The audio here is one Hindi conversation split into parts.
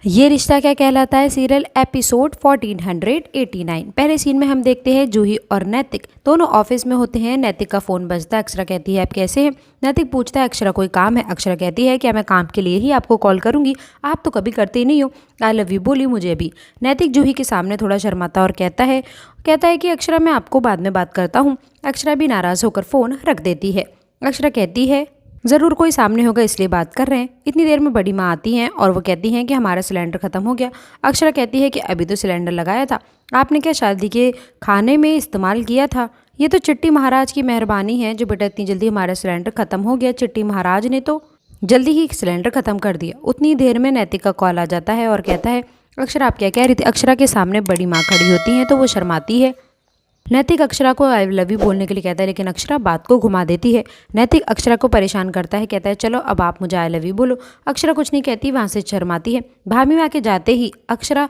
ये रिश्ता क्या कहलाता है सीरियल एपिसोड 1489। पहले सीन में हम देखते हैं जूही और नैतिक दोनों ऑफिस में होते हैं। नैतिक का फोन बजता है। अक्षरा कहती है आप कैसे हैं। नैतिक पूछता है अक्षरा कोई काम है। अक्षरा कहती है क्या मैं काम के लिए ही आपको कॉल करूंगी, आप तो कभी करते ही नहीं हो। आई लव यू बोली मुझे अभी। नैतिक जूही के सामने थोड़ा शर्माता और कहता है कि अक्षरा मैं आपको बाद में बात करता हूँ। अक्षरा भी नाराज होकर फोन रख देती है। अक्षरा कहती है ज़रूर कोई सामने होगा इसलिए बात कर रहे हैं। इतनी देर में बड़ी माँ आती हैं और वो कहती हैं कि हमारा सिलेंडर ख़त्म हो गया। अक्षरा कहती है कि अभी तो सिलेंडर लगाया था, आपने क्या शादी के खाने में इस्तेमाल किया था। ये तो चिट्टी महाराज की मेहरबानी है जो बेटा इतनी जल्दी हमारा सिलेंडर ख़त्म हो गया। चिट्टी महाराज ने तो जल्दी ही सिलेंडर ख़त्म कर दिया। उतनी देर में नैतिक का कॉल आ जाता है और कहता है अक्षरा आप क्या कह रही थी। अक्षरा के सामने बड़ी माँ खड़ी होती हैं तो वो शर्माती है। नैतिक अक्षरा को आई लव यू बोलने के लिए कहता है लेकिन अक्षरा बात को घुमा देती है। नैतिक अक्षरा को परेशान करता है, कहता है चलो अब आप मुझे आई लव यू बोलो। अक्षरा कुछ नहीं कहती, वहाँ से शर्माती है। भाभी माँ के जाते ही अक्षरा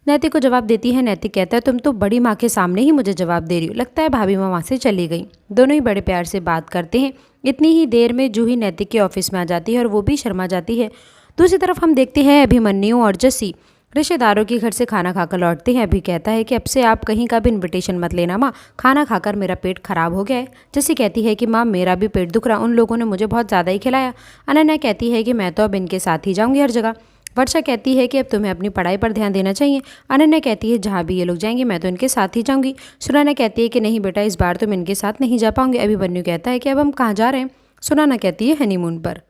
नैतिक को जवाब देती है। नैतिक कहता है तुम तो बड़ी माँ के सामने ही मुझे जवाब दे रही हो। लगता है भाभी माँ वहाँ से चली गई। दोनों ही बड़े प्यार से बात करते हैं। इतनी ही देर में जूही नैतिक के ऑफिस में आ जाती है और वो भी शर्मा जाती है। दूसरी तरफ हम देखते हैं अभिमन्यु और जस्सी रिश्तेदारों के घर से खाना खाकर लौटते हैं। अभी कहता है कि अब से आप कहीं का भी इनविटेशन मत लेना माँ, खाना खाकर मेरा पेट खराब हो गया है। जैसी कहती है कि माँ मेरा भी पेट दुख रहा, उन लोगों ने मुझे बहुत ज़्यादा ही खिलाया। अनन्या कहती है कि मैं तो अब इनके साथ ही जाऊँगी हर जगह। वर्षा कहती है कि अब तुम्हें अपनी पढ़ाई पर ध्यान देना चाहिए। अनन्या कहती है जहाँ भी ये लोग जाएंगे मैं तो इनके साथ ही जाऊँगी। सुनैना कहती है कि नहीं बेटा इस बार तुम इनके साथ नहीं जा पाओगे। अभिमन्यु कहता है कि अब हम कहाँ जा रहे हैं। सुनैना कहती है हनीमून पर,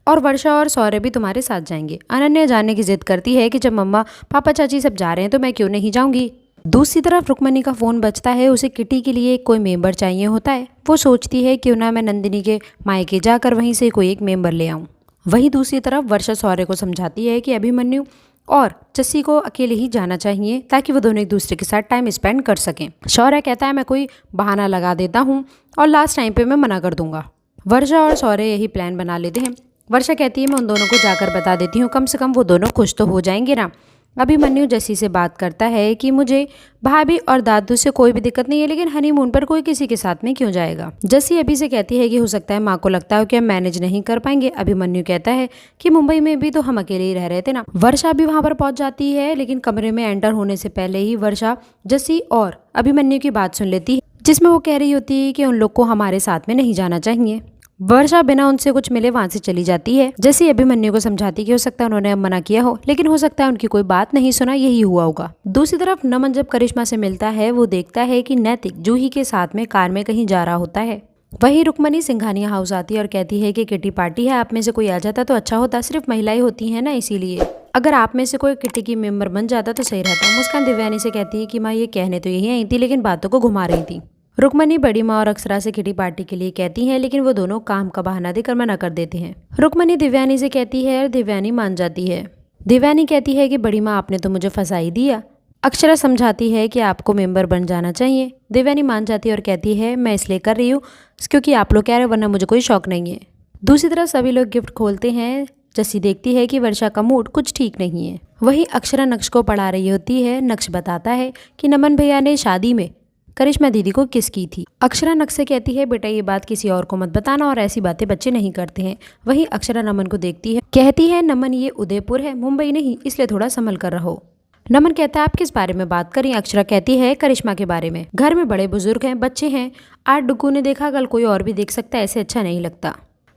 और वर्षा और सौर्य भी तुम्हारे साथ जाएंगे। अनन्या जाने की जिद करती है कि जब मम्मा पापा चाची सब जा रहे हैं तो मैं क्यों नहीं जाऊंगी। दूसरी तरफ रुक्मणी का फ़ोन बजता है। उसे किटी के लिए कोई मेंबर चाहिए होता है। वो सोचती है क्यों ना मैं नंदिनी के मायके जाकर वहीं से कोई एक मेंबर ले आऊँ। वहीं दूसरी तरफ वर्षा सौर्य को समझाती है कि अभिमन्यु और जस्सी को अकेले ही जाना चाहिए ताकि वो दोनों एक दूसरे के साथ टाइम स्पेंड कर सकें। शौर्य कहता है मैं कोई बहाना लगा देता हूँ और लास्ट टाइम पे मैं मना कर दूंगा। वर्षा और शौर्य यही प्लान बना लेते हैं। वर्षा कहती है मैं उन दोनों को जाकर बता देती हूँ, कम से कम वो दोनों खुश तो हो जाएंगे ना। अभिमन्यु जस्सी से बात करता है कि मुझे भाभी और दादू से कोई भी दिक्कत नहीं है, लेकिन हनीमून पर कोई किसी के साथ में क्यों जाएगा। जस्सी अभी से कहती है कि हो सकता है माँ को लगता है कि हम मैनेज नहीं कर पाएंगे। अभिमन्यु कहता है कि मुंबई में भी तो हम अकेले ही रह रहे थे ना। वर्षा भी वहां पर पहुंच जाती है, लेकिन कमरे में एंटर होने से पहले ही वर्षा जस्सी और अभिमन्यु की बात सुन लेती है, जिसमें वो कह रही होती है कि उन लोग को हमारे साथ में नहीं जाना चाहिए। वर्षा बिना उनसे कुछ मिले वहां से चली जाती है। जैसे अभिमन्यु को समझाती कि हो सकता है उन्होंने अब मना किया हो, लेकिन हो सकता है उनकी कोई बात नहीं सुना, यही हुआ होगा। दूसरी तरफ नमन जब करिश्मा से मिलता है वो देखता है कि नैतिक जूही के साथ में कार में कहीं जा रहा होता है। वही रुक्मणी सिंघानिया हाउस आती है और कहती है कि किटी पार्टी है, आप में से कोई आ जाता तो अच्छा होता, सिर्फ महिलाएं होती है ना इसीलिए, अगर आप में से कोई किटी की मेंबर बन जाता तो सही रहता। मुस्कान दिव्यानी से कहती है कि माँ ये कहने तो यही आई थी लेकिन बातों को घुमा रही थी। रुक्मणी बड़ी माँ और अक्षरा से किटी पार्टी के लिए कहती हैं, लेकिन वो दोनों काम का बहाना देकर मना कर देते हैं। रुक्मणी दिव्यानी से कहती है और दिव्यानी मान जाती है। दिव्यानी कहती है कि बड़ी माँ आपने तो मुझे फंसा ही दिया। अक्षरा समझाती है कि आपको मेंबर बन जाना चाहिए। दिव्यानी मान जाती है और कहती है मैं इसलिए कर रही हूँ क्योंकि आप लोग कह रहे हो, वरना मुझे कोई शौक नहीं है। दूसरी तरफ सभी लोग गिफ्ट खोलते हैं। जस्सी देखती है कि वर्षा का मूड कुछ ठीक नहीं है। वही अक्षरा नक्श को पढ़ा रही होती है। नक्श बताता है कि नमन भैया ने शादी में करिश्मा दीदी को किस की थी। अक्षरा नक्श से कहती है बेटा ये बात किसी और को मत बताना और ऐसी बातें बच्चे नहीं करते हैं। वहीं अक्षरा नमन को देखती है, कहती है नमन ये उदयपुर है, मुंबई नहीं, इसलिए थोड़ा संभल कर रहो। नमन कहता है आप किस बारे में बात करें। अक्षरा कहती है करिश्मा के बारे में। घर में बड़े बुजुर्ग हैं, बच्चे हैं, आज डुग्गू ने देखा कल कोई और भी देख सकता है, ऐसे अच्छा नहीं लगता।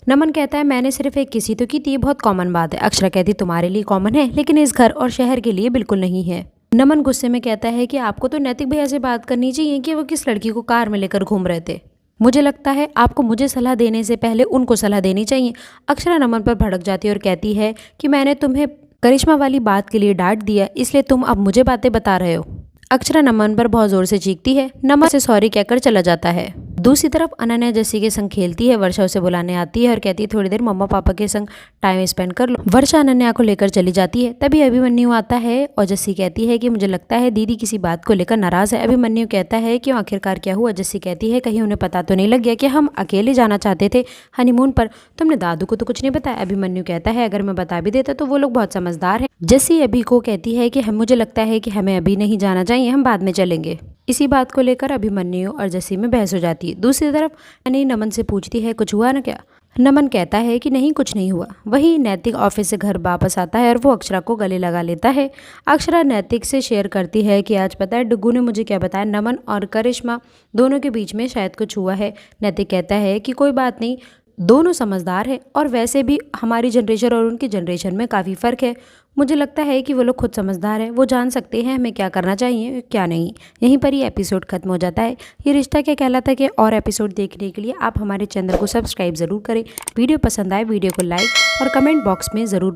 नमन कहता है मैंने सिर्फ एक किसी तो की थी, बहुत कॉमन बात है। अक्षरा कहती तुम्हारे लिए कॉमन है लेकिन इस घर और शहर के लिए बिल्कुल नहीं है। नमन गुस्से में कहता है कि आपको तो नैतिक भैया से बात करनी चाहिए कि वो किस लड़की को कार में लेकर घूम रहे थे। मुझे लगता है आपको मुझे सलाह देने से पहले उनको सलाह देनी चाहिए। अक्षरा नमन पर भड़क जाती है और कहती है कि मैंने तुम्हें करिश्मा वाली बात के लिए डांट दिया, इसलिए तुम अब मुझे बातें बता रहे हो। अक्षरा नमन पर बहुत जोर से चीखती है। नमन से सॉरी कहकर चला जाता है। दूसरी तरफ अनन्या जस्सी के संग खेलती है। वर्षा उसे बुलाने आती है और कहती है थोड़ी देर मम्मा पापा के संग टाइम स्पेंड कर लो। वर्षा अनन्या को लेकर चली जाती है। तभी अभिमन्यु आता है और जस्सी कहती है कि मुझे लगता है दीदी किसी बात को लेकर नाराज है। अभिमन्यु कहता है क्यों, आखिरकार क्या हुआ। जस्सी कहती है कहीं उन्हें पता तो नहीं लग गया कि हम अकेले जाना चाहते थे हनीमून पर, तुमने दादू को तो कुछ नहीं बताया। अभिमन्यु कहता है अगर मैं बता भी देता तो वो लोग बहुत समझदार हैं। जस्सी अभी को कहती है कि मुझे लगता है कि हमें अभी नहीं जाना चाहिए, हम बाद में चलेंगे। इसी बात को लेकर अभिमन्यु और जस्सी में बहस हो जाती है। दूसरी तरफ नमन से पूछती है कुछ हुआ ना क्या। नमन कहता है कि नहीं कुछ नहीं हुआ। वहीं नैतिक ऑफिस से घर वापस आता है और वो अक्षरा को गले लगा लेता है। अक्षरा नैतिक से शेयर करती है कि आज पता है डुग्गू ने मुझे क्या बताया, नमन और करिश्मा दोनों के बीच में शायद कुछ हुआ है। नैतिक कहता है कि कोई बात नहीं, दोनों समझदार है और वैसे भी हमारी जनरेशन और उनकी जनरेशन में काफ़ी फ़र्क है। मुझे लगता है कि वो लोग खुद समझदार है, वो जान सकते हैं हमें क्या करना चाहिए क्या नहीं। यहीं पर ये एपिसोड खत्म हो जाता है। ये रिश्ता क्या कहलाता है कि और एपिसोड देखने के लिए आप हमारे चैनल को सब्सक्राइब ज़रूर करें। वीडियो पसंद आए वीडियो को लाइक और कमेंट बॉक्स में ज़रूर